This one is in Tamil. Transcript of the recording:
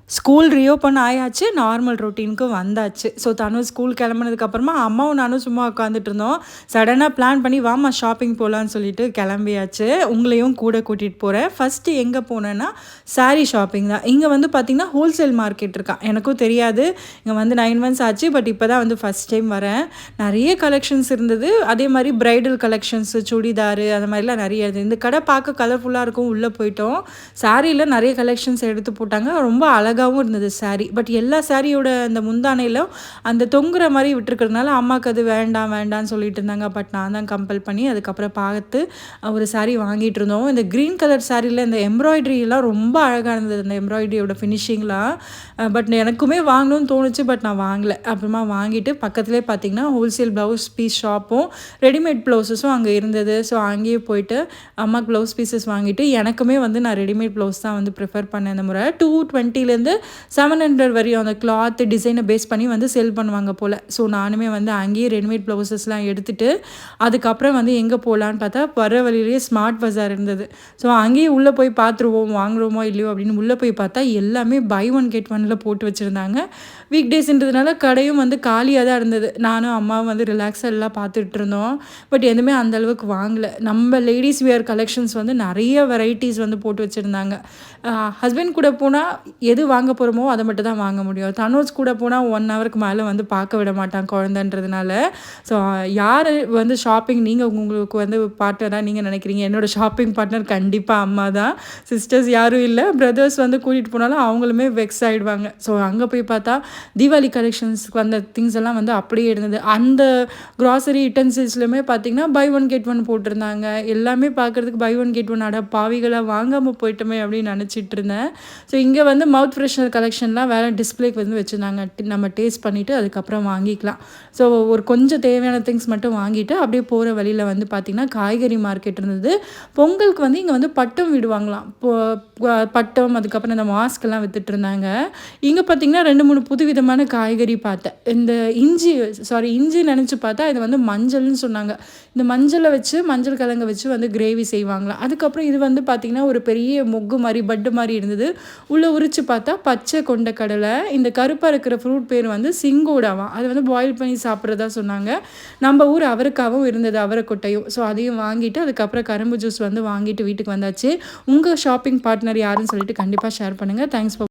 ஸ்கூல் ரீஓப்பன் ஆயாச்சு. நார்மல் ரொட்டீனுக்கு வந்தாச்சு. ஸோ தனுஷ் ஸ்கூல் கிளம்புனதுக்கப்புறமா அம்மாவும் நானும் சும்மா உட்காந்துட்ருந்தோம். சடனாக பிளான் பண்ணி வாம்மா ஷாப்பிங் போகலான்னு சொல்லிட்டு கிளம்பியாச்சு. உங்களையும் கூட கூட்டிகிட்டு போகிறேன். ஃபஸ்ட்டு எங்கே போனேன்னா சாரீ ஷாப்பிங் தான். இங்கே வந்து பார்த்திங்கன்னா ஹோல்சேல் மார்க்கெட் இருக்கான். எனக்கும் தெரியாது. இங்கே வந்து 9 மந்த்ஸ் ஆச்சு. பட் இப்போ தான் வந்து ஃபஸ்ட் டைம் வரேன். நிறைய கலெக்ஷன்ஸ் இருந்தது. அதே மாதிரி ப்ரைடல் கலெக்ஷன்ஸு, சுடிதாரு அந்த மாதிரிலாம் நிறைய இருந்தது. இந்த கடை பார்க்க கலர்ஃபுல்லாக இருக்கும். உள்ளே போயிட்டோம். சாரியில் நிறைய கலெக்ஷன்ஸ் எடுத்து போட்டாங்க. ரொம்ப அழகாகவும் இருந்தது சாரீ. பட் எல்லா சாரியோட அந்த முந்தானையிலும் அந்த தொங்குற மாதிரி விட்டுருக்கிறதுனால அம்மாவுக்கு அது வேண்டாம் வேண்டாம்னு சொல்லிட்டு இருந்தாங்க. பட் நான் தான் கம்பல் பண்ணி அதுக்கப்புறம் பார்த்து ஒரு சாரீ வாங்கிட்டு இருந்தோம். இந்த க்ரீன் கலர் சாரியில் இந்த எம்ப்ராய்டரிலாம் ரொம்ப அழகாக இருந்தது. அந்த எம்ப்ராய்டரியோட ஃபினிஷிங்லாம். பட் எனக்குமே வாங்கணும்னு தோணுச்சு. பட் நான் வாங்கலை. அப்புறமா வாங்கிட்டு பக்கத்துலேயே பார்த்தீங்கன்னா ஹோல்சேல் ப்ளவுஸ் பீஸ் ஷாப்பும் ரெடிமேட் ப்ளவுஸஸும் அங்கே இருந்தது. ஸோ அங்கேயே போயிட்டு அம்மாவுக்கு ப்ளவுஸ் பீசஸ் வாங்கிட்டு எனக்குமே வந்து நான் ரெடிமேட் ப்ளவுஸ் தான் வந்து ப்ரிஃபர் பண்ணேன். இந்த முறை 220லேருந்து 700 வரையும் அந்த கிளாத் டிசைனை பேஸ் பண்ணி வந்து செல் பண்ணுவாங்க போல். ஸோ நானுமே வந்து அங்கேயே ரெடிமேட் ப்ளவுசஸ்லாம் எடுத்துகிட்டு அதுக்கப்புறம் வந்து எங்கே போகலான்னு பார்த்தா வர வழியிலேயே ஸ்மார்ட் பஜார் இருந்தது. ஸோ அங்கேயே உள்ளே போய் பார்த்துருவோம் வாங்குறோமோ இல்லையோ அப்படின்னு உள்ளே போய் பார்த்தா எல்லாமே பை ஒன் கெட் ஒன்னில் போட்டு வச்சுருந்தாங்க. வீக் டேஸ்ன்றதுனால கடையும் வந்து காலியாக தான் இருந்தது. நானும் அம்மாவும் வந்து ரிலாக்ஸாக எல்லாம் பார்த்துட்டு இருந்தோம். பட் எதுவுமே அந்தளவுக்கு வாங்கலை. நம்ம லேடிஸ் வியர் கலெக்ஷன்ஸ் வந்து நிறைய வெரைட்டிஸ் வந்து போட்டு வச்சுருந்தாங்க. ஹஸ்பண்ட் கூட போனால் எது வாங்க போகிறோமோ அதை மட்டும் தான் வாங்க முடியும். தனுஷ் கூட போனால் 1 ஹவருக்கு மேலே வந்து பார்க்க விட மாட்டான் குழந்தைன்றதுனால. ஸோ யார் வந்து ஷாப்பிங் நீங்கள் உங்களுக்கு வந்து பார்ட்னராக நீங்கள் நினைக்கிறீங்க? என்னோடய ஷாப்பிங் பார்ட்னர் கண்டிப்பாக அம்மா தான். சிஸ்டர்ஸ் யாரும் இல்லை. பிரதர்ஸ் வந்து கூட்டிகிட்டு போனாலும் அவங்களுமே வெக்ஸ் ஆகிடுவாங்க. ஸோ அங்கே போய் பார்த்தா தீபாவளி கலெக்ஷன்ஸ்க்கு வந்த திங்ஸ் எல்லாம் வந்து அப்படியே இருந்தது. அந்த க்ராசரி யூட்டன்சில்ஸ்லையுமே பார்த்தீங்கன்னா பை ஒன் கெட் ஒன் போட்டிருந்தாங்க. எல்லாமே பார்க்குறதுக்கு பை ஒன் கெட் ஒன் அட பாவிகளாக வாங்காமல் போயிட்டோமே அப்படின்னு நினச்சிட்டு இருந்தேன். ஸோ இங்கே வந்து மவுத் ஃப்ரெஷ்னர் கலெக்ஷன்லாம் வேறு டிஸ்பிளேக்கு வந்து வச்சுருந்தாங்க. நம்ம டேஸ்ட் பண்ணிவிட்டு அதுக்கப்புறம் வாங்கிக்கலாம். ஸோ ஒரு கொஞ்சம் தேவையான திங்ஸ் மட்டும் வாங்கிட்டு அப்படியே போகிற வழியில் வந்து பார்த்திங்கன்னா காய்கறி மார்க்கெட் இருந்தது. பொங்கலுக்கு வந்து இங்கே வந்து பட்டம் விடுவாங்களாம். பட்டம் அதுக்கப்புறம் இந்த மாஸ்க்கெல்லாம் வித்துட்டு இருந்தாங்க. இங்கே பார்த்திங்கன்னா 2-3 புதுவிதமான காய்கறி பார்த்தேன். இந்த இஞ்சி நினச்சி பார்த்தா இது வந்து மஞ்சள்னு சொன்னாங்க. இந்த மஞ்சளை வச்சு மஞ்சள் கிழங்க வச்சு வந்து கிரேவி செய்வாங்களாம். அதுக்கப்புறம் இது வந்து பார்த்திங்கன்னா ஒரு பெரிய மொக்கு மாதிரி பட்டு மாதிரி இருந்தது. உள்ளே உரிச்சு பார்த்தா பச்சை கொண்ட கடலை. இந்த கருப்பாக இருக்கிற ஃப்ரூட் பேர் வந்து சிங்கோடாவாம். அது வந்து பாயில் பண்ணி சாப்பிட்றதா சொன்னாங்க. நம்ம ஊர் அவரைக்காவும் இருந்தது, அவரைக்கொட்டையும். ஸோ அதையும் வாங்கிட்டு அதுக்கப்புறம் கரும்பு ஜூஸ் வந்து வாங்கிட்டு வீட்டுக்கு வந்தாச்சு. உங்கள் ஷாப்பிங் பார்ட்னர் யாருன்னு சொல்லிட்டு கண்டிப்பாக ஷேர் பண்ணுங்கள். Thanks for